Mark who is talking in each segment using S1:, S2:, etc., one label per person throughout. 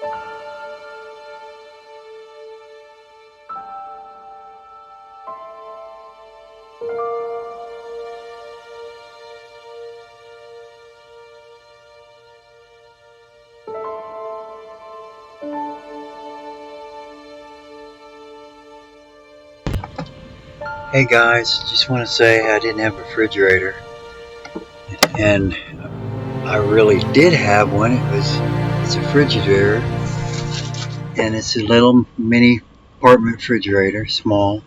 S1: Hey guys, just want to say I didn't have a refrigerator, and I really did have one. It's a Frigidaire, and it's a little mini apartment refrigerator, small,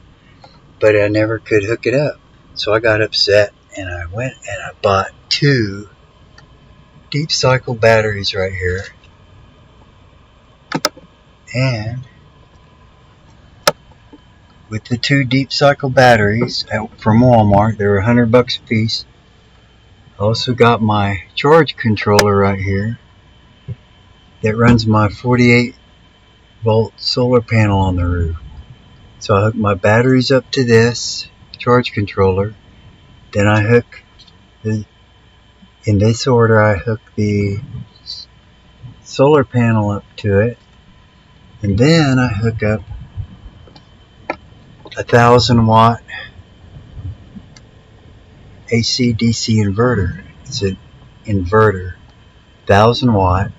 S1: but I never could hook it up. So I got upset, and I went and I bought two deep cycle batteries right here, and with the two deep cycle batteries from Walmart, they were $100 a piece. I also got my charge controller right here that runs my 48-volt solar panel on the roof. So I hook my batteries up to this charge controller. Then I hook, in this order, I hook the solar panel up to it. And then I hook up a 1,000-watt AC/DC inverter. It's an inverter, 1,000-watt.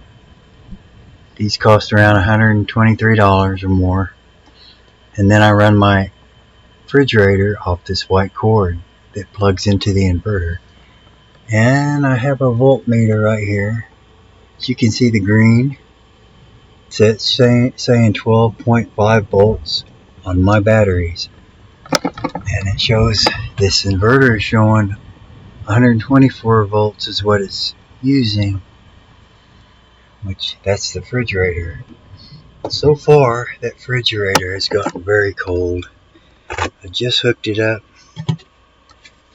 S1: These cost around $123 or more. And then I run my refrigerator off this white cord that plugs into the inverter. And I have a voltmeter right here. As you can see, the green, it's saying 12.5 volts on my batteries. And it shows, this inverter is showing 124 volts is what it's using, which that's the refrigerator. So far, that refrigerator has gotten very cold. I just hooked it up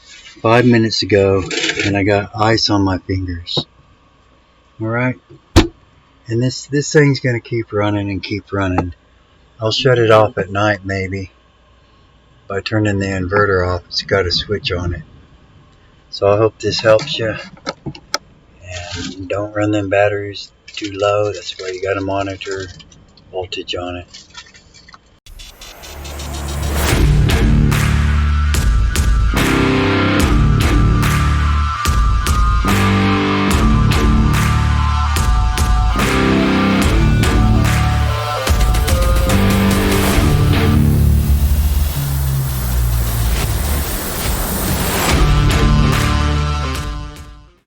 S1: 5 minutes ago, and I got ice on my fingers. Alright, and this thing's going to keep running and keep running. I'll shut it off at night maybe by turning the inverter off. It's got a switch on it. So I hope this helps you. And don't run them batteries too low. That's why you got to monitor voltage on it.